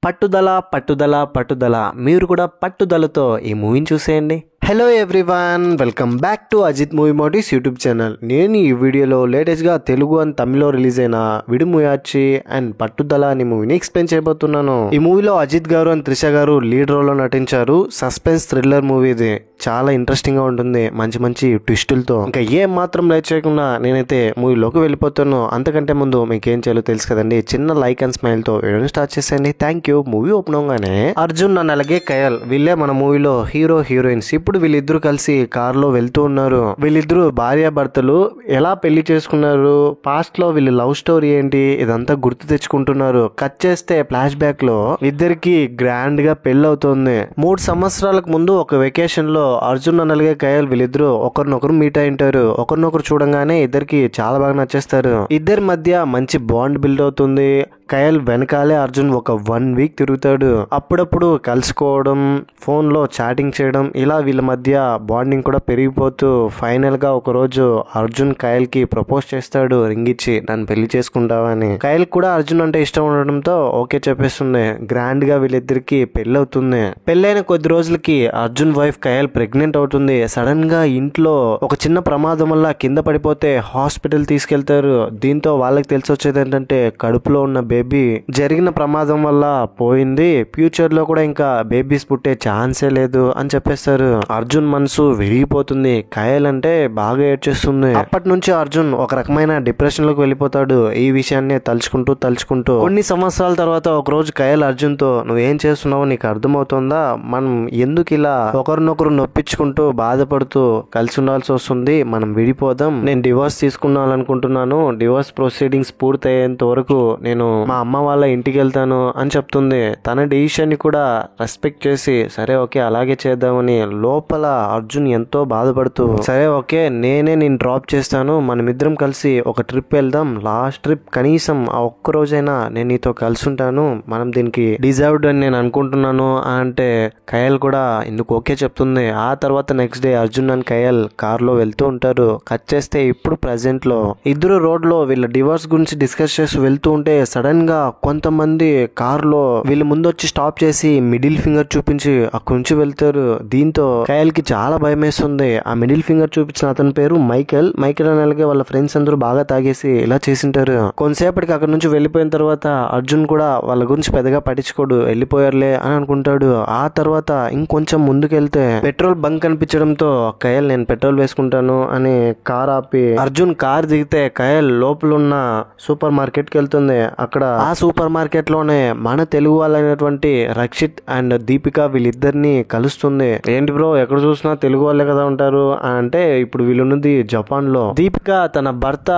పట్టుదల పట్టుదల పట్టుదల మీరు కూడా పట్టుదలతో ఈ మూవీని చూసేయండి. Hello everyone, welcome back to Ajith movie motives YouTube channel. నేను ఈ వీడియోలో లేటెస్ట్గా తెలుగు అండ్ తమిళ్లో రిలీజ్ అయిన విడుముయాచి అండ్ పట్టుదల అనే మూవీని ఎక్స్ప్లెయిన్ చేయబోతున్నాను. ఈ మూవీలో అజిత్ గారు అండ్ త్రిష గారు లీడ్ రోల్ లో నటించారు. సస్పెన్స్ థ్రిల్లర్ మూవీ ఇది. చాలా ఇంట్రెస్టింగ్ గా ఉంటుంది, మంచి మంచి ట్విస్టులతో. ఇంకా ఏం మాత్రం లేట్ చేయకుండా నేనైతే మూవీలోకి వెళ్ళిపోతాను. అంతకంటే ముందు మీకు ఏం చేయాలో తెలుసు కదండి, చిన్న లైక్ అండ్ స్మైల్ తో వీడియోని స్టార్ట్ చేసేయండి. Thank you. మూవీ ఓపెన్ అవగానే అర్జున్ అండ్ అలాగే కయల్ వీళ్ళే మన మూవీలో హీరో హీరోయిన్స్. ఇప్పుడు వీళ్ళిద్దరు కలిసి కారులో వెళ్తూ ఉన్నారు. వీళ్ళిద్దరు భార్యాభర్తలు. ఎలా పెళ్లి చేసుకున్నారు, పాస్ట్ లో వీళ్ళ లవ్ స్టోరీ ఏంటి, ఇదంతా గుర్తు తెచ్చుకుంటున్నారు. కట్ చేస్తే ఫ్లాష్ బ్యాక్ లో ఇద్దరికి గ్రాండ్ గా పెళ్లి అవుతుంది. 3 సంవత్సరాలకు ముందు ఒక వెకేషన్ లో అర్జున్ అలాగే కయల్ వీళ్ళిద్దరు ఒకరినొకరు మీట్ అయింటారు. ఒకరినొకరు చూడంగానే ఇద్దరికి చాలా బాగా నచ్చేస్తారు. ఇద్దరి మధ్య మంచి బాండ్ బిల్డ్ అవుతుంది. కయల్ వెనకాలే అర్జున్ ఒక 1 వీక్ తిరుగుతాడు. అప్పుడప్పుడు కలుసుకోవడం, ఫోన్ లో చాటింగ్ చేయడం, ఇలా వీళ్ళ మధ్య బాండింగ్ కూడా పెరిగిపోతూ ఫైనల్ గా ఒక రోజు అర్జున్ కయల్ కి ప్రపోజ్ చేస్తాడు, రింగ్ ఇచ్చి నన్ను పెళ్లి చేసుకుంటావా అని. కయల్ కూడా అర్జున్ అంటే ఇష్టం ఉండడంతో ఓకే చెప్పేస్తుంది. గ్రాండ్ గా వీళ్ళిద్దరికి పెళ్లి అవుతుంది. పెళ్ళైన కొద్ది రోజులకి అర్జున్ వైఫ్ కయల్ ప్రెగ్నెంట్ అవుతుంది. సడన్ గా ఇంట్లో ఒక చిన్న ప్రమాదం వల్ల కింద పడిపోతే హాస్పిటల్ తీసుకెళ్తారు. దీంతో వాళ్ళకి తెలిసి వచ్చేది ఏంటంటే కడుపులో ఉన్న బేబీ జరిగిన ప్రమాదం వల్ల పోయింది, ఫ్యూచర్ లో కూడా ఇంకా బేబీస్ పుట్టే ఛాన్సే లేదు అని చెప్పేస్తారు. అర్జున్ మనసు విరిగిపోతుంది. కయల్ అంటే బాగా ఏడ్చేస్తుంది. అప్పటి నుంచి అర్జున్ ఒక రకమైన డిప్రెషన్ లోకి వెళ్ళిపోతాడు. ఈ విషయాన్ని తలుచుకుంటూ కొన్ని సంవత్సరాల తర్వాత ఒక రోజు కయల్ అర్జున్ తో, నువ్వేం చేస్తున్నావో నీకు అర్థమవుతుందా, మనం ఎందుకు ఇలా ఒకరినొకరు నొప్పించుకుంటూ బాధపడుతూ కలిసి ఉండాల్సి వస్తుంది, మనం విడిపోదాం, నేను డివోర్స్ తీసుకున్నానుకుంటున్నాను, డివోర్స్ ప్రొసీడింగ్స్ పూర్తయ్యేంత వరకు నేను మా అమ్మ వాళ్ళ ఇంటికి వెళ్తాను అని చెప్తుంది. తన డిసిషన్ ని కూడా రెస్పెక్ట్ చేసి సరే ఓకే అలాగే చేద్దామని లోపల అర్జున్ ఎంతో బాధపడుతూ సరే ఓకే నేనే నేను డ్రాప్ చేస్తాను, మనమిద్దరం కలిసి ఒక ట్రిప్ వెళ్దాం, లాస్ట్ ట్రిప్ కనీసం ఆ ఒక్క రోజైనా నేను నీతో కలిసి ఉంటాను, మనం దీనికి డిజర్వ్డ్ అని నేను అనుకుంటున్నాను అంటే కయల్ కూడా ఎందుకు ఓకే చెప్తుంది. ఆ తర్వాత next day Arjun and Kayal car లో వెళ్తూ ఉంటారు. కట్ చేస్తే ఇప్పుడు ప్రెసెంట్ లో ఇద్దరు రోడ్ లో వీళ్ళ డివోర్స్ గురించి డిస్కస్ చేసి వెళ్తూ ఉంటే సడన్ గా కొంతమంది కార్ లో వీళ్ళ ముందు వచ్చి స్టాప్ చేసి మిడిల్ ఫింగర్ చూపించి అక్కడి నుంచి వెళ్తారు. దీంతో కయల్ కి చాలా భయం వేస్తుంది. ఆ మిడిల్ ఫింగర్ చూపించిన అతని పేరు మైకెల్. మైకెల్ అలాగే వాళ్ళ ఫ్రెండ్స్ అందరూ బాగా తాగేసి ఇలా చేసింటారు. కొంతసేపటికి అక్కడ నుంచి వెళ్ళిపోయిన తర్వాత అర్జున్ కూడా వాళ్ళ గురించి పెద్దగా పట్టించుకోడు, వెళ్ళిపోయారులే అని అనుకుంటాడు. ఆ తర్వాత ఇంకొంచెం ముందుకెళ్తే పెట్రోల్ బంక్ కనిపించడంతో కయల్ నేను పెట్రోల్ వేసుకుంటాను అని కార్ ఆపి అర్జున్ కార్ దిగితే కయల్ లోపల ఉన్న సూపర్ మార్కెట్ కి వెళ్తుంది. అక్కడ ఆ సూపర్ మార్కెట్ లోనే మన తెలుగు వాళ్ళైనటువంటి రక్షిత్ అండ్ దీపిక వీళ్ళిద్దరిని కలుస్తుంది. ఏంటి బ్రో ఎక్కడ చూసినా తెలుగు వాళ్ళే కదా ఉంటారు అంటే ఇప్పుడు వీళ్ళున్నది జపాన్ లో. దీపిక తన భర్త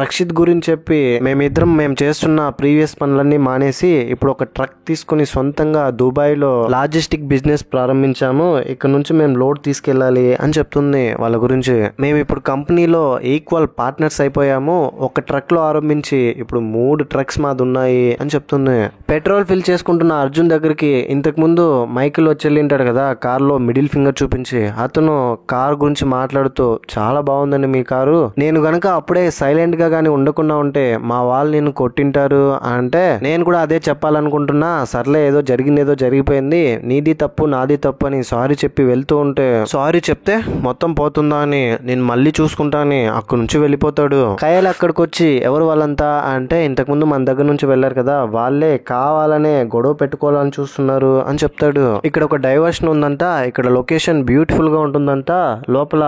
రక్షిత్ గురించి చెప్పి మేము చేస్తున్న ప్రీవియస్ పనులన్నీ మానేసి ఇప్పుడు ఒక ట్రక్ తీసుకుని సొంతంగా దుబాయ్ లో లాజిస్టిక్ బిజినెస్ ప్రారంభించాము, ఇక్కడ నుంచి మేము లోడ్ తీసుకెళ్లాలి అని చెప్తుంది వాళ్ళ గురించి. మేము ఇప్పుడు కంపెనీలో ఈక్వల్ పార్ట్నర్స్ అయిపోయాము, ఒక ట్రక్ లో ఆరంభించి ఇప్పుడు 3 ట్రక్స్ మాది ఉన్నాయి అని చెప్తుంది. పెట్రోల్ ఫిల్ చేసుకుంటున్న అర్జున్ దగ్గరికి ఇంతకు ముందు మైకిల్ వచ్చి వెళ్ళింటాడు కదా కార్ లో మిడిల్ ఫింగర్ చూపించి, అతను కార్ గురించి మాట్లాడుతూ చాలా బాగుందండి మీ కారు, నేను గనక అప్పుడే సైలెంట్ గా గానీ ఉండకుండా ఉంటే మా వాళ్ళు నేను కొట్టింటారు అంటే నేను కూడా అదే చెప్పాలనుకుంటున్నా, సర్లే ఏదో జరిగిపోయింది, నీది తప్పు నాది తప్పు అని సారీ చెప్పి వెళ్తూ ఉంటే సారీ చెప్తే మొత్తం పోతుందా అని నేను మళ్ళీ చూసుకుంటాని అక్కడి నుంచి వెళ్ళిపోతాడు. కయల్ అక్కడికి వచ్చి ఎవరు వాళ్ళంతా అంటే ఇంతకుముందు మన దగ్గర నుంచి వెళ్లారు కదా వాళ్ళే కావాలనే గొడవ పెట్టుకోవాలని చూస్తున్నారు అని చెప్తాడు. ఇక్కడ ఒక డైవర్షన్ ఉందంట, ఇక్కడ లొకేషన్ బ్యూటిఫుల్ గా ఉంటుందంట, లోపల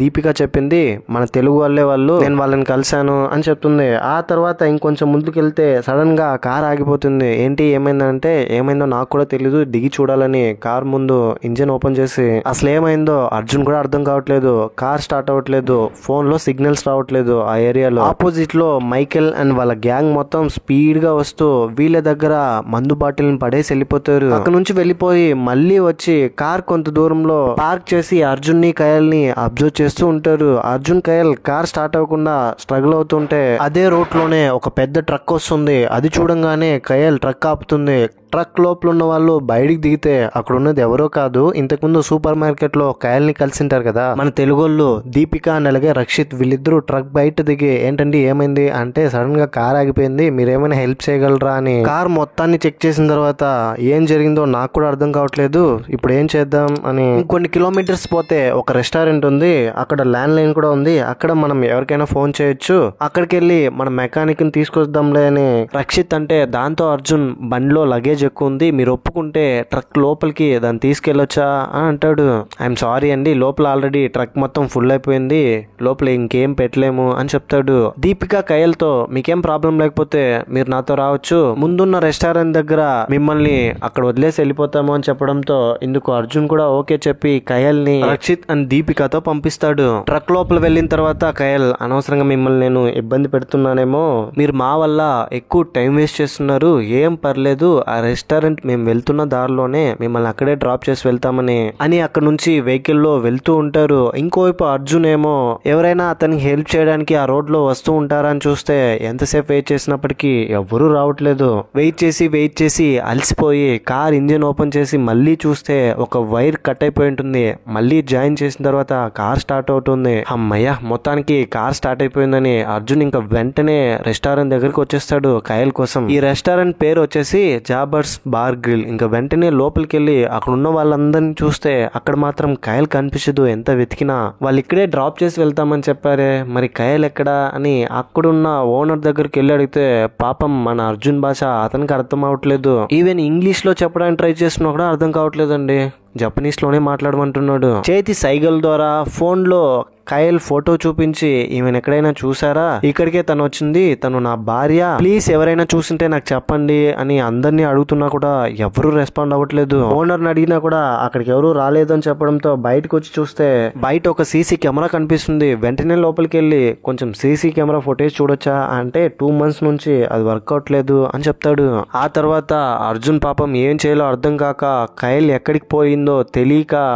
దీపిక చెప్పింది మన తెలుగు వాళ్ళు, నేను వాళ్ళని కలిశాను అని చెప్తుంది. ఆ తర్వాత ఇంకొంచెం ముందుకెళ్తే సడన్ గా కార్ ఆగిపోతుంది. ఏంటి ఏమైందంటే ఏమైందో నాకు కూడా తెలీదు, దిగి చూడాలని కార్ ముందు ఇంజిన్ ఓపెన్ చేసి అసలు ఏమైందో అర్జున్ కూడా అర్థం కావట్లేదు. కార్ స్టార్ట్ అవ్వట్లేదు, ఫోన్ లో సిగ్నల్స్ రావట్లేదు. ఆ ఏరియాలో ఆపోజిట్ లో మైకెల్ అండ్ వాళ్ళ గ్యాంగ్ మొత్తం స్పీడ్ గా వస్తూ వీళ్ళ దగ్గర మందు బాటిల్ని పడేసి వెళ్ళిపోతారు. అక్కడ నుంచి వెళ్ళిపోయి మళ్ళీ వచ్చి కార్ కొంత దూరంలో పార్క్ చేసి అర్జున్ ని కయల్ ని అబ్జర్వ్ చేస్తూ ఉంటారు. అర్జున్ కయల్ కార్ స్టార్ట్ అవ్వకుండా స్ట్రగుల్ అవుతుంటే అదే రూట్ లోనే ఒక పెద్ద ట్రక్ వస్తుంది. అది చూడంగానే కయల్ ట్రక్ ఆపుతుంది. ట్రక్ లోపల ఉన్న వాళ్ళు బయటికి దిగితే అక్కడ ఉన్నది ఎవరో కాదు, ఇంతకుముందు సూపర్ మార్కెట్ లో కయల్ని కలిసింటారు కదా మన తెలుగోళ్ళు దీపిక అండ్ అలాగే రక్షిత్. వీళ్ళిద్దరూ ట్రక్ బయట దిగి ఏంటండి ఏమైంది అంటే సడన్ గా కార్ ఆగిపోయింది, మీరేమైనా హెల్ప్ చేయగలరా అని కార్ మొత్తాన్ని చెక్ చేసిన తర్వాత ఏం జరిగిందో నాకు కూడా అర్థం కావట్లేదు, ఇప్పుడు ఏం చేద్దాం అని. కొన్ని కిలోమీటర్స్ పోతే ఒక రెస్టారెంట్ ఉంది, అక్కడ ల్యాండ్ లైన్ కూడా ఉంది, అక్కడ మనం ఎవరికైనా ఫోన్ చేయొచ్చు, అక్కడికి వెళ్ళి మన మెకానిక్ ని తీసుకొద్దాంలే అని రక్షిత్ అంటే, దాంతో అర్జున్ బండిలో లగేజ్ ఎక్కువ ఉంది, మీరు ఒప్పుకుంటే ట్రక్ లోపలికి దాన్ని తీసుకెళ్ళొచ్చా అని అంటాడు. ఐఎమ్ సారీ అండి, లోపల ఆల్రెడీ ట్రక్ మొత్తం ఫుల్ అయిపోయింది, లోపల ఇంకేం పెట్టలేము అని చెప్తాడు. దీపిక కయల్తో మీకేం ప్రాబ్లం లేకపోతే మీరు నాతో రావచ్చు, ముందున్న రెస్టారెంట్ దగ్గర మిమ్మల్ని అక్కడ వదిలేసి వెళ్ళిపోతాము అని చెప్పడంతో ఇందుకు అర్జున్ కూడా ఓకే చెప్పి కయల్ని రక్షిత్ అండ్ దీపికతో పంపిస్తాడు. ట్రక్ లోపల వెళ్ళిన తర్వాత కయల్, అనవసరంగా మిమ్మల్ని నేను ఇబ్బంది పెడుతున్నానేమో, మీరు మా వల్ల ఎక్కువ టైం వేస్ట్ చేస్తున్నారు, ఏం పర్లేదు ఆ రెస్టారెంట్ మేము వెళ్తున్న దారిలోనే మిమ్మల్ని అక్కడే డ్రాప్ చేసి వెళ్తామని అని అక్కడ నుంచి వెహికల్ లో వెళ్తూ ఉంటారు. ఇంకోవైపు అర్జున్ ఏమో ఎవరైనా అతనికి హెల్ప్ చేయడానికి ఆ రోడ్ లో వస్తూ ఉంటారని చూస్తే ఎంతసేపు వెయిట్ చేసినప్పటికీ ఎవ్వరూ రావట్లేదు. వెయిట్ చేసి అలసిపోయి కార్ ఇంజిన్ ఓపెన్ చేసి మళ్ళీ చూస్తే ఒక వైర్ కట్ అయిపోయి ఉంటుంది. మళ్ళీ జాయిన్ చేసిన తర్వాత కార్ స్టార్ట్ అవుతుంది. అమ్మయ్య, మొత్తానికి కార్ స్టార్ట్ అయిపోయిందని అర్జున్ ఇంకా వెంటనే రెస్టారెంట్ దగ్గరికి వచ్చేస్తాడు కయల్ కోసం. ఈ రెస్టారెంట్ పేరు వచ్చేసి జాబర్స్ బార్ గ్రిల్. ఇంకా వెంటనే లోపలికి వెళ్ళి అక్కడ ఉన్న వాళ్ళందరినీ చూస్తే అక్కడ మాత్రం కయల్ కనిపించదు. ఎంత వెతికినా వాళ్ళు ఇక్కడే డ్రాప్ చేసి వెళ్తామని చెప్పారే, మరి కయల్ ఎక్కడా అని అక్కడున్న ఓనర్ దగ్గరికి వెళ్ళి అడిగితే పాపం మన అర్జున్ భాష అతనికి అర్థం అవట్లేదు. ఈవెన్ ఇంగ్లీష్ లో చెప్పడానికి ట్రై చేస్తున్నా కూడా అర్థం కావట్లేదండి, జపనీస్ లోనే మాట్లాడమంటున్నాడు. చేతి సైగల ద్వారా ఫోన్ లో కయల్ ఫోటో చూపించి ఈమెను ఎక్కడైనా చూసారా, ఇక్కడికే తను వచ్చింది, తను నా భార్య, ప్లీజ్ ఎవరైనా చూసింటే నాకు చెప్పండి అని అందరినీ అడుగుతున్నా కూడా ఎవరు రెస్పాండ్ అవ్వట్లేదు. ఓనర్ని అడిగినా కూడా అక్కడికి ఎవరు రాలేదని చెప్పడంతో బయటకు వచ్చి చూస్తే బయట ఒక సీసీ కెమెరా కనిపిస్తుంది. వెంటనే లోపలికి వెళ్ళి కొంచెం సీసీ కెమెరా ఫుటేజ్ చూడొచ్చా అంటే 2 months నుంచి అది వర్క్ అవట్లేదు అని చెప్తాడు. ఆ తర్వాత అర్జున్ పాపం ఏం చేయాలో అర్థం కాక కయల్ ఎక్కడికి పోయిందో తెలియక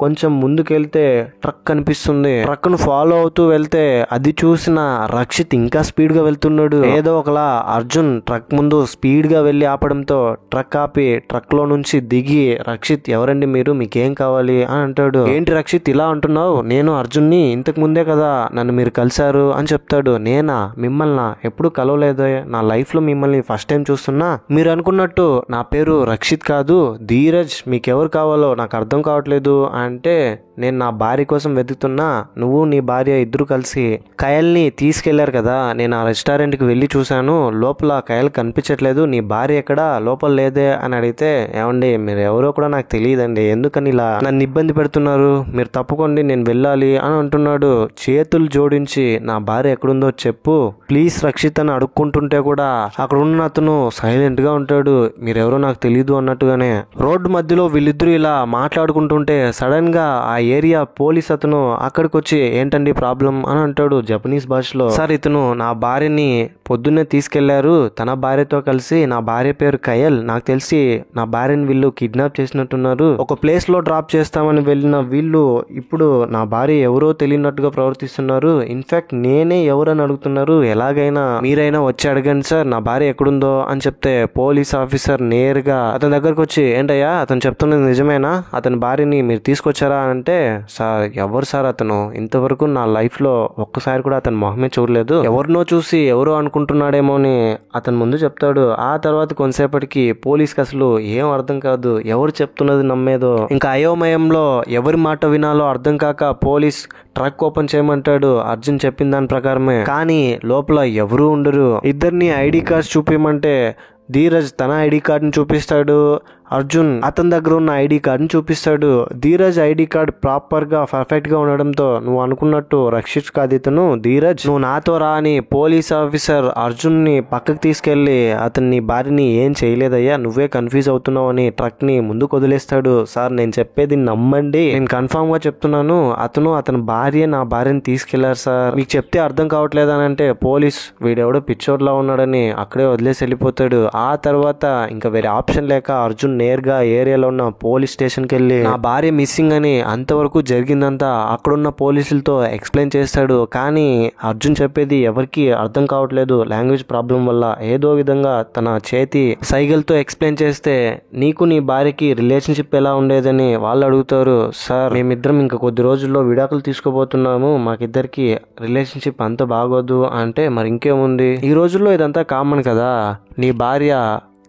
కొంచెం ముందుకెళ్తే ట్రక్ కనిపిస్తుంది. ట్రక్ ను ఫాలో అవుతూ వెళ్తే అది చూసిన రక్షిత్ ఇంకా స్పీడ్ గా వెళ్తున్నాడు. ఏదో ఒకలా అర్జున్ ట్రక్ ముందు స్పీడ్ గా వెళ్లి ఆపడంతో ట్రక్ ఆపి ట్రక్ లో నుంచి దిగి రక్షిత్ ఎవరండి మీరు, మీకేం కావాలి అని అంటాడు. ఏంటి రక్షిత్ ఇలా అంటున్నావు, నేను అర్జున్ ని ఇంతకు ముందే కదా నన్ను మీరు కలిశారు అని చెప్తాడు. నేనా, మిమ్మల్ని ఎప్పుడు కలవలేదే, నా లైఫ్ లో మిమ్మల్ని ఫస్ట్ టైం చూస్తున్నా, మీరు అనుకున్నట్టు నా పేరు రక్షిత్ కాదు ధీరజ్, మీకెవరు కావాలో నాకు అర్థం కావట్లేదు అంటే నేను నా భార్య కోసం వెతుకుతున్నా, నువ్వు నీ భార్య ఇద్దరు కలిసి కయల్ని తీసుకెళ్లారు కదా, నేను ఆ రెస్టారెంట్కి వెళ్ళి చూశాను, లోపల కయల్ కనిపించట్లేదు, నీ భార్య ఎక్కడా, లోపల లేదే అని అడిగితే ఏమండి మీరు ఎవరో కూడా నాకు తెలియదండి, ఎందుకని ఇలా నన్ను ఇబ్బంది పెడుతున్నారు, మీరు తప్పుకోండి నేను వెళ్ళాలి అని అంటున్నాడు. చేతులు జోడించి నా భార్య ఎక్కడుందో చెప్పు ప్లీజ్ రక్షిత్ అని అడుక్కుంటుంటే కూడా అక్కడ ఉన్న అతను సైలెంట్ గా ఉంటాడు, మీరెవరో నాకు తెలియదు అన్నట్టుగానే. రోడ్డు మధ్యలో వీళ్ళిద్దరూ ఇలా మాట్లాడుకుంటుంటే సడన్ గా ఆ ఏరియా పోలీస్ అతను అక్కడికి వచ్చి ఏంటండి ప్రాబ్లం అని అంటాడు జపనీస్ భాషలో. సార్ ఇతను నా భార్యని పొద్దున్నే తీసుకెళ్లారు, తన భార్యతో కలిసి, నా భార్య పేరు కయల్, నాకు తెలిసి నా భార్యని వీళ్ళు కిడ్నాప్ చేసినట్టున్నారు, ఒక ప్లేస్ లో డ్రాప్ చేస్తామని వెళ్ళిన వీళ్ళు ఇప్పుడు నా భార్య ఎవరో తెలియనట్టుగా ప్రవర్తిస్తున్నారు, ఇన్ఫాక్ట్ నేనే ఎవరని అడుగుతున్నారు, ఎలాగైనా మీరైనా వచ్చి అడగండి సార్ నా భార్య ఎక్కడుందో అని చెప్తే పోలీస్ ఆఫీసర్ నేరుగా అతని దగ్గరకు వచ్చి ఏంటయ్యా అతను చెప్తున్నది నిజమేనా, అతని భార్యని మీరు తీసుకొచ్చారా అంటే, సార్ ఎవరు సార్ అతను, ఇంతవరకు నా లైఫ్ లో ఒక్కసారి కూడా అతని మొహమే చూడలేదు, ఎవరినో చూసి ఎవరో అనుకుంటున్నాడేమో అని అతని ముందు చెప్తాడు. ఆ తర్వాత కొంతసేపటికి పోలీస్ కి అసలు ఏం అర్థం కాదు, ఎవరు చెప్తున్నది నమ్మేదో, ఇంకా అయోమయంలో ఎవరి మాట వినాలో అర్థం కాక పోలీస్ ట్రక్ ఓపెన్ చేయమంటాడు అర్జున్ చెప్పిన దాని ప్రకారమే. కానీ లోపల ఎవరూ ఉండరు. ఇద్దరిని ఐడి కార్డ్స్ చూపించమంటే ధీరజ్ తన ఐడి కార్డుని చూపిస్తాడు, అర్జున్ అతని దగ్గర ఉన్న ఐడి కార్డుని చూపిస్తాడు. ధీరజ్ ఐడి కార్డ్ ప్రాపర్ గా పర్ఫెక్ట్ గా ఉండడంతో నువ్వు అనుకున్నట్టు రక్షిత్ కాదు ఇతను ధీరజ్, నువ్వు నాతో రా అని పోలీస్ ఆఫీసర్ అర్జున్ ని పక్కకు తీసుకెళ్లి అతన్ని భార్యని ఏం చేయలేదయ్యా నువ్వే కన్ఫ్యూజ్ అవుతున్నావు అని ట్రక్ ని ముందుకు వదిలేస్తాడు. సార్ నేను చెప్పేది నమ్మండి, నేను కన్ఫామ్ గా చెప్తున్నాను, అతని భార్య నా భార్యని తీసుకెళ్లారు సార్, మీకు చెప్తే అర్థం కావట్లేదని అంటే పోలీస్ వీడెవడో పిచ్చోడ్లా ఉన్నాడని అక్కడే వదిలేసి వెళ్ళిపోతాడు. ఆ తర్వాత ఇంకా వేరే ఆప్షన్ లేక అర్జున్ నేరుగా ఏరియాలో ఉన్న పోలీస్ స్టేషన్కి వెళ్ళి నా భార్య మిస్సింగ్ అని అంతవరకు జరిగిందంతా అక్కడున్న పోలీసులతో ఎక్స్ప్లెయిన్ చేస్తాడు. కానీ అర్జున్ చెప్పేది ఎవరికి అర్థం కావట్లేదు లాంగ్వేజ్ ప్రాబ్లం వల్ల. ఏదో విధంగా తన చేతి సైగలతో ఎక్స్ప్లెయిన్ చేస్తే నీకు నీ భార్యకి రిలేషన్షిప్ ఎలా ఉండేదని వాళ్ళు అడుగుతారు. సార్, మేమిద్దరం ఇంకా కొద్ది రోజుల్లో విడాకులు తీసుకోబోతున్నాము, మాకిద్దరికి రిలేషన్షిప్ అంత బాగోదు అంటే మరి ఇంకేముంది, ఈ రోజుల్లో ఇదంతా కామన్ కదా, నీ భార్య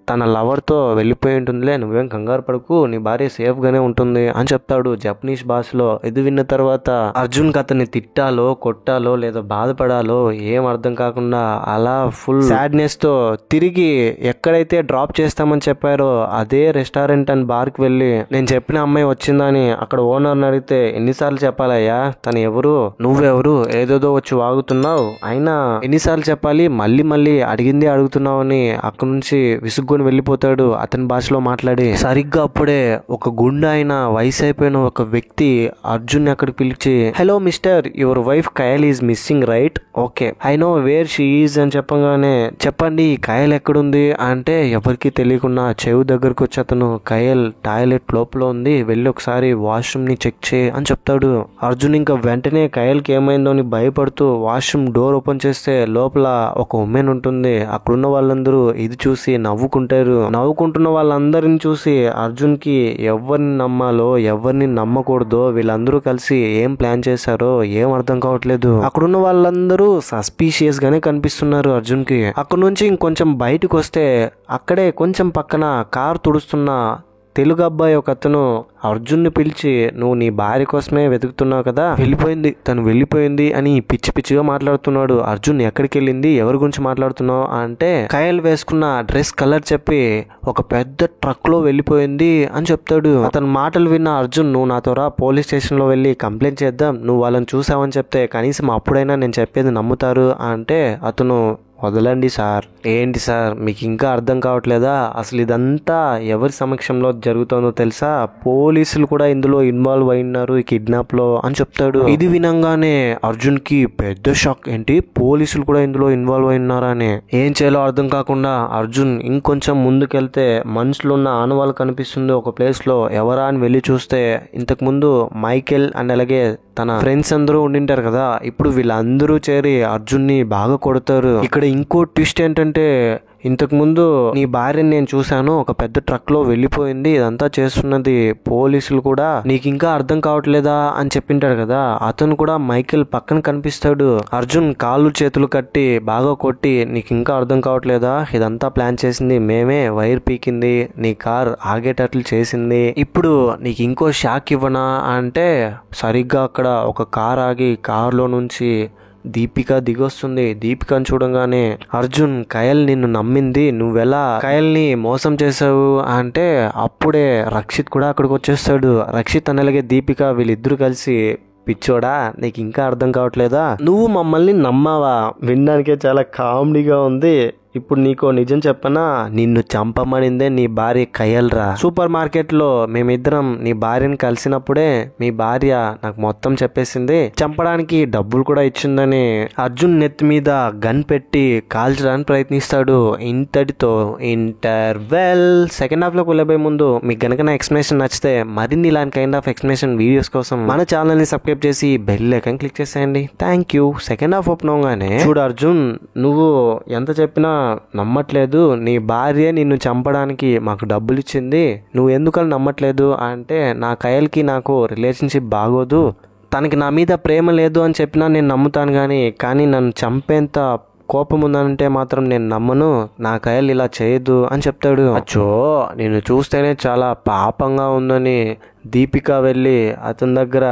తన లవర్తో వెళ్ళిపోయి ఉంటుందిలే, నువ్వేం కంగారు పడకు, నీ భార్య సేఫ్ గానే ఉంటుంది అని చెప్తాడు జపనీస్ భాషలో. ఇది విన్న తర్వాత అర్జున్ అతన్ని తిట్టాలో కొట్టాలో లేదా బాధపడాలో ఏం అర్థం కాకుండా అలా ఫుల్ సాడ్నెస్ తో తిరిగి ఎక్కడైతే డ్రాప్ చేస్తామని చెప్పారో అదే రెస్టారెంట్ అండ్ బార్ కి వెళ్ళి నేను చెప్పిన అమ్మాయి వచ్చిందని అక్కడ ఓనర్ని అడిగితే ఎన్నిసార్లు చెప్పాలయ్యా, తను ఎవరు, నువ్వెవరు, ఏదేదో వచ్చి వాగుతున్నావు, అయినా ఎన్నిసార్లు చెప్పాలి, మళ్ళీ మళ్ళీ అడిగింది అడుగుతున్నావు అని అక్కడ నుంచి విసుగు వెళ్ళిపోతాడు అతని భాషలో మాట్లాడి. సరిగ్గా అప్పుడే ఒక గుండె అయిన వయసు అయిపోయిన ఒక వ్యక్తి అర్జున్ అక్కడ పిలిచి, hello mister, your wife Kayal is missing right? Okay, I know where she is అని చెప్పగానే చెప్పండి కయల్ ఎక్కడుంది అంటే ఎవరికి తెలియకుండా చెవు దగ్గరకు వచ్చి అతను కయల్ టాయిలెట్ లోపల ఉంది, వెళ్ళి ఒకసారి వాష్రూమ్ ని చెక్ చేయి అని చెప్తాడు. అర్జున్ ఇంకా వెంటనే కయల్కి ఏమైందో అని భయపడుతూ వాష్రూమ్ డోర్ ఓపెన్ చేస్తే లోపల ఒక ఉమెన్ ఉంటుంది. అక్కడున్న వాళ్ళందరూ ఇది చూసి నవ్వుకుంటున్న వాళ్ళందరిని చూసి అర్జున్ కి ఎవరిని నమ్మాలో ఎవరిని నమ్మకూడదో వీళ్ళందరూ కలిసి ఏం ప్లాన్ చేశారో ఏం అర్థం కావట్లేదు. అక్కడున్న వాళ్ళందరూ సస్పీషియస్ గానే కనిపిస్తున్నారు అర్జున్ కి. అక్కడ నుంచి ఇంకొంచెం బయటకు వస్తే అక్కడే కొంచెం పక్కన కార్ తుడుస్తున్న తెలుగు అబ్బాయి ఒక అతను అర్జున్ని పిలిచి, నువ్వు నీ భార్య కోసమే వెతుకుతున్నావు కదా, తను వెళ్ళిపోయింది అని పిచ్చి పిచ్చిగా మాట్లాడుతున్నాడు. అర్జున్ ఎక్కడికి వెళ్ళింది, ఎవరి గురించి మాట్లాడుతున్నావు అంటే కయల్ వేసుకున్న డ్రెస్ కలర్ చెప్పి ఒక పెద్ద ట్రక్ లో వెళ్ళిపోయింది అని చెప్తాడు. అతని మాటలు విన్న అర్జున్, నువ్వు నాతో రా, పోలీస్ స్టేషన్ లో వెళ్ళి కంప్లైంట్ చేద్దాం, నువ్వు వాళ్ళని చూసావని చెప్తే కనీసం అప్పుడైనా నేను చెప్పేది నమ్ముతారు అంటే అతను, వదలండి సార్. ఏంటి సార్ మీకు ఇంకా అర్థం కావట్లేదా, అసలు ఇదంతా ఎవరి సమక్షంలో జరుగుతుందో తెలుసా, పోలీసులు కూడా ఇందులో ఇన్వాల్వ్ అయినారు ఈ కిడ్నాప్ లో అని చెప్తాడు. ఇది వినంగానే అర్జున్ కి పెద్ద షాక్, ఏంటి పోలీసులు కూడా ఇందులో ఇన్వాల్వ్ అయినారా అని. ఏం చేయాలో అర్థం కాకుండా అర్జున్ ఇంకొంచెం ముందుకెళ్తే మనుషులు ఉన్న ఆనవాళ్ళు కనిపిస్తుంది ఒక ప్లేస్ లో. ఎవరా అని వెళ్ళి చూస్తే ఇంతకు ముందు మైకేల్ అండ్ అలాగే తన ఫ్రెండ్స్ అందరూ ఉండింటారు కదా, ఇప్పుడు వీళ్ళందరూ చేరి అర్జున్ ని బాగా కొడతారు. ఇక్కడ ఇంకో ట్విస్ట్ ఏంటంటే ఇంతకు ముందు నీ భార్యని నేను చూశాను, ఒక పెద్ద ట్రక్ లో వెళ్ళిపోయింది, ఇదంతా చేస్తున్నది పోలీసులు కూడా, నీకు ఇంకా అర్థం కావట్లేదా అని చెప్పింటాడు కదా, అతను కూడా మైకేల్ పక్కన కనిపిస్తాడు. అర్జున్ కాళ్ళు చేతులు కట్టి బాగా కొట్టి, నీకు ఇంకా అర్థం కావట్లేదా, ఇదంతా ప్లాన్ చేసింది మేమే, వైర్ పీకింది, నీ కార్ ఆగేటట్లు చేసింది, ఇప్పుడు నీకు ఇంకో షాక్ ఇవ్వనా అంటే సరిగ్గా అక్కడ ఒక కార్ ఆగి కారులో నుంచి దీపిక దిగొస్తుంది. దీపికను చూడంగానే అర్జున్, కయల్ నిన్ను నమ్మింది, నువ్వెలా కయల్ని మోసం చేసావు అంటే అప్పుడే రక్షిత్ కూడా అక్కడికి వచ్చేస్తాడు. రక్షిత్ అనలాగే దీపిక వీళ్ళిద్దరూ కలిసి, పిచ్చోడా నీకు ఇంకా అర్థం కావట్లేదా, నువ్వు మమ్మల్ని నమ్మావా, వినడానికే చాలా కామెడీగా ఉంది, ఇప్పుడు నీకో నిజం చెప్పనా, నిన్ను చంపమనిందే నీ భార్య కయల్ రా. సూపర్ మార్కెట్ లో మేమిద్దరం నీ భార్యని కలిసినప్పుడే మీ భార్య నాకు మొత్తం చెప్పేసింది, చంపడానికి డబ్బులు కూడా ఇచ్చిందని అర్జున్ నెత్తి మీద గన్ పెట్టి కాల్చడానికి ప్రయత్నిస్తాడు. ఇంతటితో ఇంటర్వెల్. సెకండ్ హాఫ్ లోకి వెళ్ళబోయే ముందు మీకు గనక నా ఎక్స్ప్లెనేషన్ నచ్చితే మరిన్ని ఇలాంటి కైండ్ ఆఫ్ ఎక్స్ప్లెనేషన్ వీడియోస్ కోసం మన ఛానల్ ని సబ్స్క్రైబ్ చేసి బెల్ ఐకాన్ క్లిక్ చేసేయండి. Thank you. Second half open అవగానే, చూడు అర్జున్, నువ్వు ఎంత చెప్పినా నమ్మట్లేదు, నీ భార్య నిన్ను చంపడానికి మాకు డబ్బులు ఇచ్చింది, నువ్వు ఎందుకని నమ్మట్లేదు అంటే నా కయల్కి నాకు రిలేషన్షిప్ బాగోదు, తనకి నా మీద ప్రేమ లేదు అని చెప్పినా నేను నమ్ముతాను, కానీ నన్ను చంపేంత కోపం ఉందంటే మాత్రం నేను నమ్మను, నా కయల్ ఇలా చేయదు అని చెప్తాడు. అచ్చో, నేను చూస్తేనే చాలా పాపంగా ఉందని దీపిక వెళ్ళి అతని దగ్గర,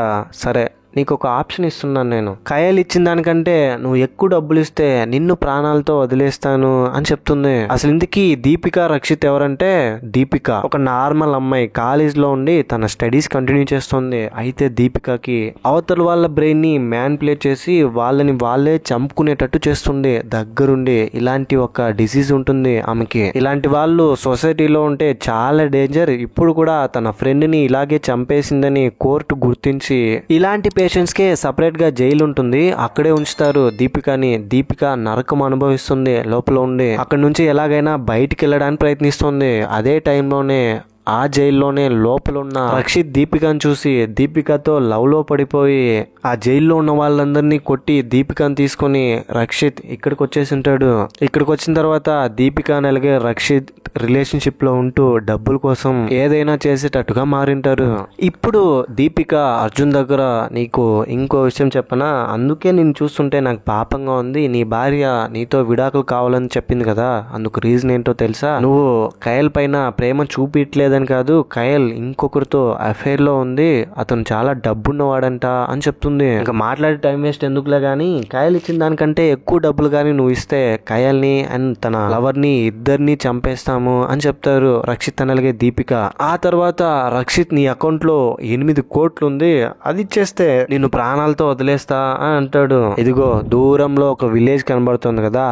సరే నీకు ఒక ఆప్షన్ ఇస్తున్నాను, నేను కయల్ ఇచ్చిన దానికంటే నువ్వు ఎక్కువ డబ్బులు ఇస్తే నిన్ను ప్రాణాలతో వదిలేస్తాను అని చెప్తుంది. అసలు ఇందుకీ దీపిక రక్షిత్ ఎవరంటే, దీపిక ఒక నార్మల్ అమ్మాయి, కాలేజ్ లో ఉండి తన స్టడీస్ కంటిన్యూ చేస్తుంది. అయితే దీపికకి అవతల వాళ్ళ బ్రెయిన్ ని మ్యానిపులేట్ చేసి వాళ్ళని వాళ్ళే చంపుకునేటట్టు చేస్తుంది దగ్గరుండి. ఇలాంటి ఒక డిసీజ్ ఉంటుంది ఆమెకి. ఇలాంటి వాళ్ళు సొసైటీలో ఉంటే చాలా డేంజర్. ఇప్పుడు కూడా తన ఫ్రెండ్ ని ఇలాగే చంపేసిందని కోర్టు గుర్తించి ఇలాంటి పేషెంట్స్ కే సపరేట్ గా జైలు ఉంటుంది, అక్కడే ఉంచుతారు దీపికని. దీపిక నరకం అనుభవిస్తుంది లోపల ఉండి. అక్కడ నుంచి ఎలాగైనా బయటికి వెళ్ళడానికి ప్రయత్నిస్తుంది. అదే టైంలోనే ఆ జైల్లోనే లోపల ఉన్న రక్షిత్ దీపికను చూసి దీపికతో లవ్ లో పడిపోయి ఆ జైల్లో ఉన్న వాళ్ళందరినీ కొట్టి దీపికను తీసుకొని రక్షిత్ ఇక్కడికి వచ్చేసి ఉంటాడు. ఇక్కడికి వచ్చిన తర్వాత దీపిక అలాగే రక్షిత్ రిలేషన్షిప్ లో ఉంటూ డబ్బుల కోసం ఏదైనా చేసేటట్టుగా మారింటారు. ఇప్పుడు దీపిక అర్జున్ దగ్గర నీకు ఇంకో విషయం చెప్పనా, అందుకే నేను చూస్తుంటే నాకు పాపంగా ఉంది, నీ భార్య నీతో విడాకులు కావాలని చెప్పింది కదా, అందుకు రీజన్ ఏంటో తెలుసా, నువ్వు కయల్ పైన ప్రేమ చూపించలేదని కాదు, కయల్ ఇంకొకరితో అఫైర్ లో ఉంది, అతను చాలా డబ్బున్నవాడంట అని చెప్తుంది. ఇంకా మాట్లాడే టైం వేస్ట్ ఎందుకులే గానీ కయల్ ఇచ్చిన దానికంటే ఎక్కువ డబ్బులు గానీ నువ్వు ఇస్తే కయల్ని అండ్ తన లవర్ ని ఇద్దరిని చంపేస్తాము అని చెప్తారు రక్షిత్ అలాగే దీపిక. ఆ తర్వాత రక్షిత్ నీ అకౌంట్ లో 8 కోట్లు ఉంది, అది ఇచ్చేస్తే నిన్ను ప్రాణాలతో వదిలేస్తా అని అంటాడు. ఇదిగో దూరంలో ఒక విలేజ్ కనబడుతుంది కదా,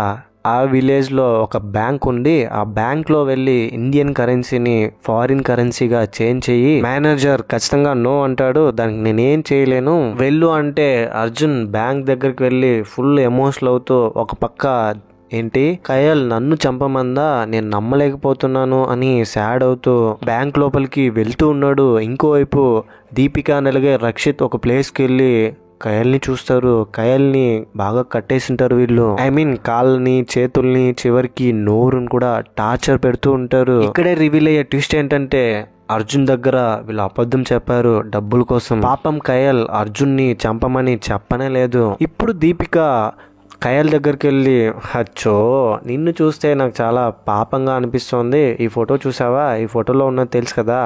ఆ విలేజ్ లో ఒక బ్యాంక్ ఉంది, ఆ బ్యాంక్ లో వెళ్లి ఇండియన్ కరెన్సీని ఫారిన్ కరెన్సీగా చేంజ్ చెయ్యి. మేనేజర్ ఖచ్చితంగా నో అంటాడు, దానికి నేనేం చేయలేను వెళ్ళు అంటే అర్జున్ బ్యాంక్ దగ్గరికి వెళ్లి ఫుల్ ఎమోషనల్ అవుతూ ఒక పక్క ఏంటి కయల్ నన్ను చంపమందా, నేను నమ్మలేకపోతున్నాను అని సాడ్ అవుతూ బ్యాంక్ లోపలికి వెళ్తూ ఉన్నాడు. ఇంకోవైపు దీపిక అలాగే రక్షిత్ ఒక ప్లేస్కి వెళ్ళి కయల్ని చూస్తారు. కయల్ని బాగా కట్టేసింటారు వీళ్ళు, ఐ మీన్ కాళ్ళని చేతుల్ని చివరికి నోరుని కూడా టార్చర్ పెడుతూ ఉంటారు. ఇక్కడే రివీల్ అయ్యే ట్విస్ట్ ఏంటంటే అర్జున్ దగ్గర వీళ్ళు అబద్ధం చెప్పారు డబ్బుల కోసం. పాపం కయల్ అర్జున్ ని చంపమని చెప్పనే లేదు. ఇప్పుడు దీపిక కయల్ దగ్గరికి వెళ్ళి అచ్చో నిన్ను చూస్తే నాకు చాలా పాపంగా అనిపిస్తోంది, ఈ ఫోటో చూసావా, ఈ ఫోటోలో ఉన్నది తెలుసు కదా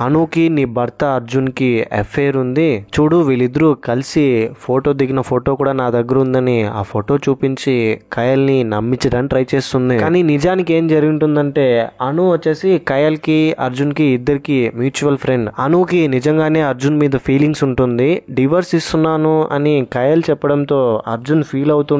అనుకి నీ భర్త అర్జున్ కి అఫైర్ ఉంది చూడు, వీళ్ళిద్దరూ కలిసి ఫోటో దిగిన ఫోటో కూడా నా దగ్గర ఉందని ఆ ఫోటో చూపించి కయల్ ని నమ్మించడానికి ట్రై చేస్తుంది. కానీ నిజానికి ఏం జరుగుతుందంటే అను వచ్చేసి కయల్ కి అర్జున్ కి ఇద్దరికి మ్యూచువల్ ఫ్రెండ్. అనుకి నిజంగానే అర్జున్ మీద ఫీలింగ్స్ ఉంటుంది, డివోర్స్ ఇస్తున్నాను అని కయల్ చెప్పడంతో అర్జున్ ఫీల్ అవుతుంది.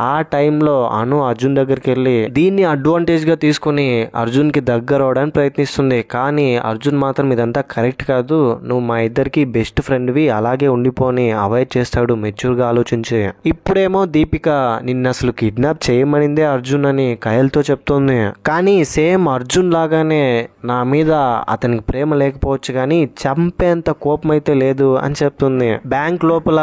ఆ టైంలో అను అర్జున్ దగ్గరికి వెళ్ళి దీన్ని అడ్వాంటేజ్ గా తీసుకుని అర్జున్ కి దగ్గర అవడానికి ప్రయత్నిస్తుంది. కానీ అర్జున్ మాత్రం ఇదంతా కరెక్ట్ కాదు, నువ్వు మా ఇద్దరికి బెస్ట్ ఫ్రెండ్ వి, అలాగే ఉండిపోని అవాయిడ్ చేస్తాడు మెచ్యూర్ గా ఆలోచించి. ఇప్పుడేమో దీపిక నిన్ను అసలు కిడ్నాప్ చేయమనిందే అర్జున్ అని కయల్ తో చెప్తోంది. కానీ సేమ్ అర్జున్ లాగానే నా మీద అతనికి ప్రేమ లేకపోవచ్చు కానీ చంపేంత కోపం అయితే లేదు అని చెప్తుంది. బ్యాంక్ లోపల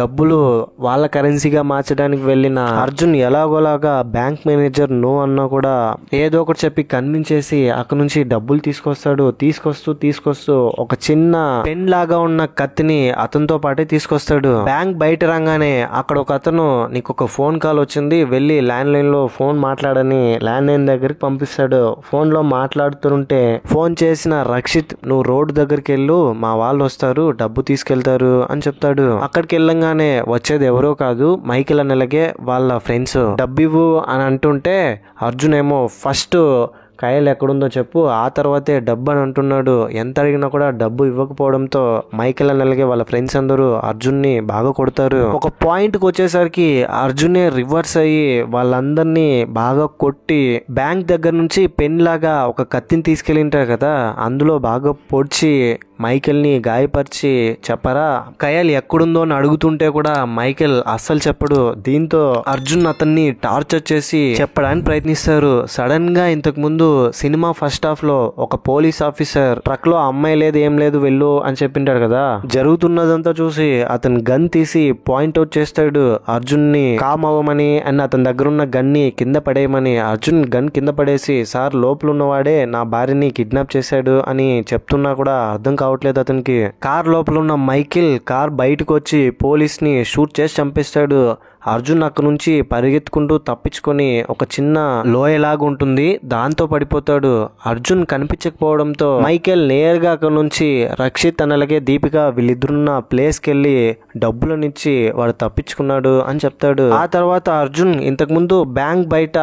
డబ్బులు వాళ్ళ కరెన్సీగా మార్చడానికి వెళ్ళిన అర్జున్ ఎలాగోలాగా బ్యాంక్ మేనేజర్ నో అన్నా కూడా ఏదో ఒకటి చెప్పి కన్విన్స్ అక్కడ నుంచి డబ్బులు తీసుకొస్తూ ఒక చిన్న పెన్ లాగా ఉన్న కత్తిని అతనితో పాటే తీసుకొస్తాడు. బ్యాంక్ బయట రాగానే అక్కడ ఒక అతను నీకు ఒక ఫోన్ కాల్ వచ్చింది, వెళ్ళి ల్యాండ్ లైన్ లో ఫోన్ మాట్లాడని ల్యాండ్ లైన్ దగ్గరికి పంపిస్తాడు. ఫోన్ లో మాట్లాడుతుంటే ఫోన్ చేసిన రక్షిత్ నువ్వు రోడ్డు దగ్గరికి వెళ్ళు, మా వాళ్ళు వస్తారు డబ్బు తీసుకెళ్తారు అని చెప్తాడు. అక్కడికి వెళ్ళంగానే వచ్చేది ఎవరో కాదు మైకేల్ అలాగే వాళ్ళ ఫ్రెండ్స్. డబ్బు ఇవ్వు అని అంటుంటే అర్జున్ ఏమో ఫస్ట్ కయల్ ఎక్కడుందో చెప్పు, ఆ తర్వాతే డబ్బు అని అంటున్నాడు. ఎంత అడిగినా కూడా డబ్బు ఇవ్వకపోవడంతో మైకేల్ అలాగే వాళ్ళ ఫ్రెండ్స్ అందరూ అర్జున్ ని బాగా కొడతారు. ఒక పాయింట్ కి వచ్చేసరికి అర్జునే రివర్స్ అయ్యి వాళ్ళందరినీ బాగా కొట్టి బ్యాంక్ దగ్గర నుంచి పెన్ లాగా ఒక కత్తిని తీసుకెళ్ళింటారు కదా, అందులో బాగా పొడిచి మైకేల్ ని గాయపరిచి చెప్పరా కయల్ ఎక్కడుందో అని అడుగుతుంటే కూడా మైకేల్ అస్సలు చెప్పడు. దీంతో అర్జున్ అతన్ని టార్చర్ చేసి చెప్పడానికి ప్రయత్నిస్తారు. సడన్ గా ఇంతకు ముందు సినిమా ఫస్ట్ హాఫ్ లో ఒక పోలీస్ ఆఫీసర్ ట్రక్ లో అమ్మాయి లేదు ఏం లేదు వెళ్ళు అని చెప్పింటాడు కదా, జరుగుతున్నదంతా చూసి అతను గన్ తీసి పాయింట్ అవుట్ చేస్తాడు అర్జున్ ని కామ్ అవ్వమని అండ్ అతని దగ్గర ఉన్న గన్ ని కింద పడేయమని. అర్జున్ గన్ కింద పడేసి సార్ లోపల ఉన్నవాడే నా భార్యని కిడ్నాప్ చేశాడు అని చెప్తున్నా కూడా అర్థం కావట్లేదు అతనికి. కార్ లోపల ఉన్న మైకేల్ కార్ బయటకు వచ్చి పోలీస్ ని షూట్ చేసి చంపేస్తాడు. అర్జున్ అక్కడ నుంచి పరిగెత్తుకుంటూ తప్పించుకొని ఒక చిన్న లోయలాగా ఉంటుంది దాంతో పడిపోతాడు. అర్జున్ కనిపించకపోవడంతో మైకేల్ నేరుగా అక్కడ నుంచి రక్షిత్ అలాగే దీపిక వీళ్ళిద్దరున్న ప్లేస్కి వెళ్ళి డబ్బులనిచ్చి వాడు తప్పించుకున్నాడు అని చెప్తాడు. ఆ తర్వాత అర్జున్ ఇంతకుముందు బ్యాంక్ బయట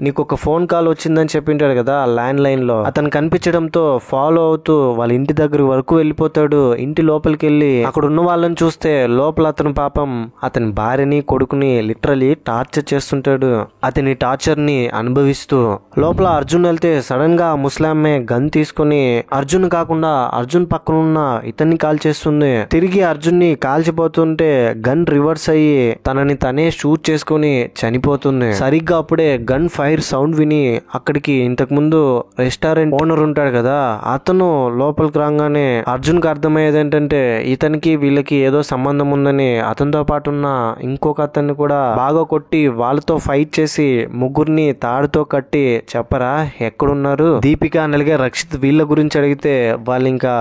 నీకు ఒక ఫోన్ కాల్ వచ్చిందని చెప్పింటాడు కదా ల్యాండ్ లైన్ లో, అతను కనిపించడంతో ఫాలో అవుతూ వాళ్ళ ఇంటి దగ్గర వరకు వెళ్ళిపోతాడు. ఇంటి లోపలికి వెళ్ళి అక్కడ ఉన్న వాళ్ళని చూస్తే లోపల అతను పాపం అతని భార్యని కొడుకుని లిటరలీ టార్చర్ చేస్తుంటాడు. అతని టార్చర్ ని అనుభవిస్తూ లోపల అర్జున్ వెళ్తే సడన్ గా ముస్లామే గన్ తీసుకుని అర్జున్ కాకుండా అర్జున్ పక్కన ఉన్న ఇతన్ని కాల్ చేస్తుంది. తిరిగి అర్జున్ ని కాల్చిపోతుంటే గన్ రివర్స్ అయ్యి తనని తనే షూట్ చేసుకుని చనిపోతుంది. సరిగ్గా అప్పుడే గన్ ఫైర్ ఫైర్ సౌండ్ విని అక్కడికి ఇంతకు ముందు రెస్టారెంట్ ఓనర్ ఉంటాడు కదా, అతను లోపలికి రాగానే అర్జున్ కి అర్థమయ్యేది ఏంటంటే ఇతనికి వీళ్ళకి ఏదో సంబంధం ఉందని అతనితో పాటు ఉన్న ఇంకొక అతన్ని కూడా బాగా కొట్టి వాళ్ళతో ఫైట్ చేసి ముగ్గురిని తాడుతో కట్టి చెప్పరా ఎక్కడున్నారు దీపిక అని అడిగే రక్షిత్ వీళ్ళ గురించి అడిగితే వాళ్ళు ఇంకా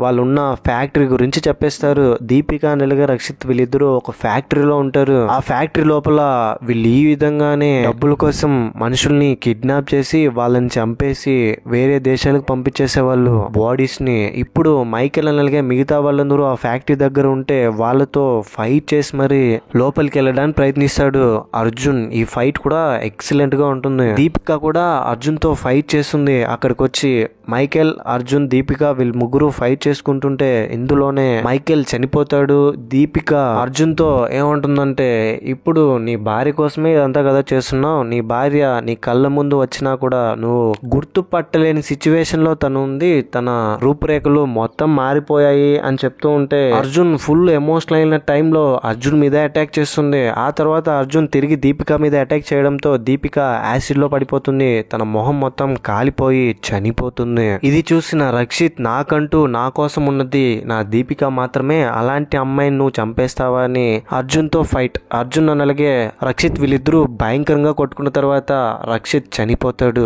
వాళ్ళున్న ఫ్యాక్టరీ గురించి చెప్పేస్తారు. దీపిక నెలగా రక్షిత్ వీళ్ళిద్దరూ ఒక ఫ్యాక్టరీలో ఉంటారు. ఆ ఫ్యాక్టరీ లోపల వీళ్ళు ఈ విధంగానే డబ్బుల కోసం మనుషుల్ని కిడ్నాప్ చేసి వాళ్ళని చంపేసి వేరే దేశాలకు పంపించేసేవాళ్ళు బాడీస్ ని. ఇప్పుడు మైకేల్ అనగా మిగతా వాళ్ళందరూ ఆ ఫ్యాక్టరీ దగ్గర ఉంటే వాళ్ళతో ఫైట్ చేసి మరి లోపలికి వెళ్ళడానికి ప్రయత్నిస్తాడు అర్జున్. ఈ ఫైట్ కూడా ఎక్సలెంట్ గా ఉంటుంది. దీపిక కూడా అర్జున్ తో ఫైట్ చేస్తుంది. అక్కడికి వచ్చి మైకేల్, అర్జున్, దీపిక వీళ్ళు ముగ్గురు ఫైట్ చేసుకుంటుంటే ఇందులోనే మైకేల్ చనిపోతాడు. దీపిక అర్జున్ తో ఏమంటుందంటే, ఇప్పుడు నీ భార్య కోసమే ఇదంతా కదా చేస్తున్నావు, నీ భార్య నీ కళ్ళ ముందు వచ్చినా కూడా నువ్వు గుర్తుపట్టలేని సిచ్యువేషన్ లో తను ఉంది, తన రూపురేఖలు మొత్తం మారిపోయాయి అని చెప్తూ ఉంటే అర్జున్ ఫుల్ ఎమోషనల్ అయిన టైంలో అర్జున్ మీద అటాక్ చేస్తుంది. ఆ తర్వాత అర్జున్ తిరిగి దీపిక మీద అటాక్ చేయడంతో దీపిక యాసిడ్ లో పడిపోతుంది. తన మొహం మొత్తం కాలిపోయి చనిపోతుంది. ఇది చూసిన రక్షిత్, నాకంటూ నా కోసం ఉన్నది నా దీపిక మాత్రమే, అలాంటి అమ్మాయిని నువ్వు చంపేస్తావా అని అర్జున్ తో ఫైట్. అర్జున్ అలాగే రక్షిత్ వీళ్ళిద్దరూ భయంకరంగా కొట్టుకున్న తర్వాత రక్షిత్ చనిపోతాడు.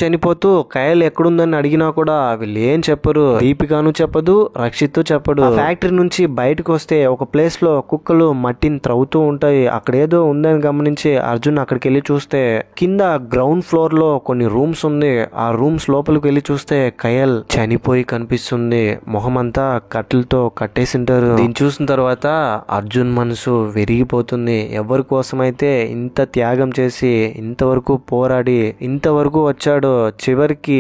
చనిపోతూ కయల్ ఎక్కడుందని అడిగినా కూడా వీళ్ళు ఏం చెప్పరు. దీపికను చెప్పదు, రక్షిత్ చెప్పడు. ఫ్యాక్టరీ నుంచి బయటకు వస్తే ఒక ప్లేస్ లో కుక్కలు మట్టిని త్రవ్వుతూ ఉంటాయి. అక్కడ ఏదో ఉందని గమనించి అర్జున్ అక్కడికి వెళ్ళి చూస్తే కింద గ్రౌండ్ ఫ్లోర్ లో కొన్ని రూమ్స్ ఉంది. ఆ రూమ్స్ లోపలికి వెళ్ళి చూస్తే కయల్ చనిపోయి కనిపిస్తుంది. మొహం అంతా కట్టెలతో కట్టేసింటారు. దీన్ని చూసిన తర్వాత అర్జున్ మనసు విరిగిపోతుంది. ఎవరి కోసమైతే ఇంత త్యాగం చేసి ఇంతవరకు పోరాడి ఇంతవరకు వచ్చాడో చివరికి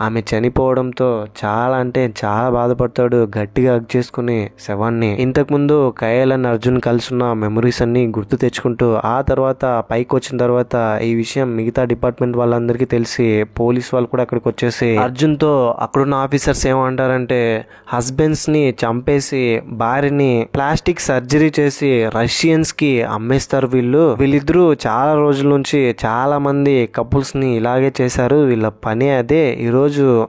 ఆమె చనిపోవడంతో చాలా అంటే చాలా బాధపడతాడు. గట్టిగా హగ్ చేసుకుని శవాన్ని. ఇంతకు ముందు కయల్ అండ్ అర్జున్ కలిసిన మెమరీస్ అన్ని గుర్తు తెచ్చుకుంటూ ఆ తర్వాత పైకి వచ్చిన తర్వాత ఈ విషయం మిగతా డిపార్ట్మెంట్ వాళ్ళందరికీ తెలిసి పోలీస్ వాళ్ళు కూడా అక్కడికి వచ్చేసి అర్జున్ తో అక్కడున్న ఆఫీసర్స్ ఏమంటారంటే, హస్బెండ్స్ ని చంపేసి భార్యని ప్లాస్టిక్ సర్జరీ చేసి రష్యన్స్ కి అమ్మేస్తారు వీళ్ళిద్దరూ చాలా రోజుల నుంచి చాలా మంది కపుల్స్ ని ఇలాగే చేశారు, వీళ్ళ పనే అదే. ఈరోజు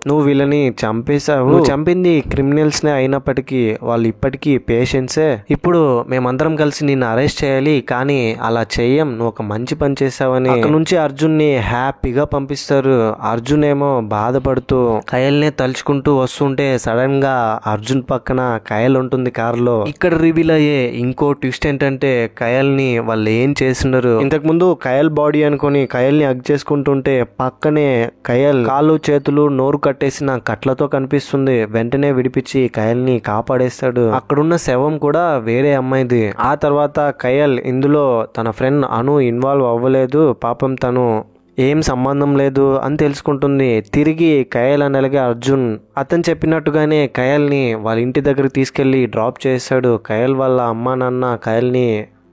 నువ్వు వీళ్ళని చంపేశావు, నువ్వు చంపింది క్రిమినల్స్ నే అయినప్పటికీ వాళ్ళు ఇప్పటికీ పేషెంట్సే. ఇప్పుడు మేమందరం కలిసి నిన్ను అరెస్ట్ చేయాలి, కానీ అలా చెయ్యం, నువ్వు ఒక మంచి పని చేసావని అక్కడ నుంచి అర్జున్ ని హ్యాపీగా పంపిస్తారు. అర్జున్ ఏమో బాధపడుతూ కయల్ నే తలుచుకుంటూ వస్తుంటే సడన్ గా అర్జున్ పక్కన కయల్ ఉంటుంది కారులో. ఇక్కడ రివీల్ అయ్యే ఇంకో ట్విస్ట్ ఏంటంటే కయల్ ని వాళ్ళు ఏం చేస్తున్నారు. ఇంతకు ముందు కయల్ బాడీ అనుకుని కయల్ ని హగ్ చేసుకుంటుంటే పక్కనే కయల్ కాళ్ళు చేతులు నోరు కట్టేసిన కట్లతో కనిపిస్తుంది. వెంటనే విడిపించి కయల్ ని కాపాడేస్తాడు. అక్కడున్న శవం కూడా వేరే అమ్మాయిది. ఆ తర్వాత కయల్ ఇందులో తన ఫ్రెండ్ అను ఇన్వాల్వ్ అవ్వలేదు, పాపం తను ఏం సంబంధం లేదు అని తెలుసుకుంటుంది. తిరిగి కయల్ అనగా అర్జున్ అతను చెప్పినట్టుగానే కయల్ ని వాళ్ళ ఇంటి దగ్గర తీసుకెళ్లి డ్రాప్ చేస్తాడు. కయల్ వాళ్ళ అమ్మా నాన్న కయల్ ని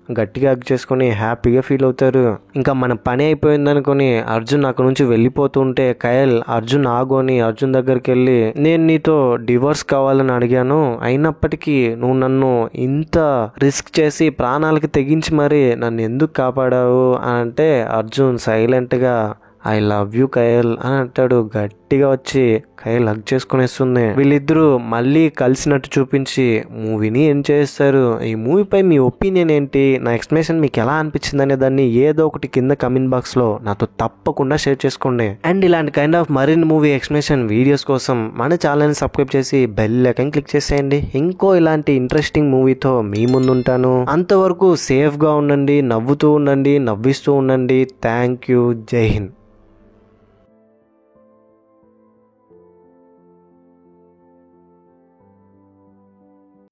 గట్టిగా హగ్ చేసుకుని హ్యాపీగా ఫీల్ అవుతారు. ఇంకా మన పని అయిపోయింది అనుకుని అర్జున్ అక్కడ నుంచి వెళ్ళిపోతుంటే కయల్ అర్జున్ ఆగు అని అర్జున్ దగ్గరికి వెళ్ళి, నేను నీతో డివోర్స్ కావాలని అడిగాను, అయినప్పటికీ నువ్వు నన్ను ఇంత రిస్క్ చేసి ప్రాణాలకి తెగించి మరి నన్ను ఎందుకు కాపాడావు అని అంటే అర్జున్ సైలెంట్ గా ఐ లవ్ యూ కయల్ అని అంటాడు. గట్టిగా వచ్చి కయల్ హగ్ చేసుకునేస్తుంది. వీళ్ళిద్దరూ మళ్ళీ కలిసినట్టు చూపించి మూవీని ఎండ్ చేస్తారు. ఈ మూవీపై మీ ఒపీనియన్ ఏంటి, నా ఎక్స్ప్లెనేషన్ మీకు ఎలా అనిపించింది అనే దాన్ని ఏదో ఒకటి కింద కమెంట్ బాక్స్ లో నాతో తప్పకుండా షేర్ చేసుకోండి. అండ్ ఇలాంటి కైండ్ ఆఫ్ మరిన్ని మూవీ ఎక్స్ప్లెనేషన్ వీడియోస్ కోసం మన ఛానల్ని సబ్స్క్రైబ్ చేసి బెల్ ఐకాన్ క్లిక్ చేసేయండి. ఇంకో ఇలాంటి ఇంట్రెస్టింగ్ మూవీతో మీ ముందు ఉంటాను. అంతవరకు సేఫ్ గా ఉండండి, నవ్వుతూ ఉండండి, నవ్విస్తూ ఉండండి. Thank you. జై హింద్.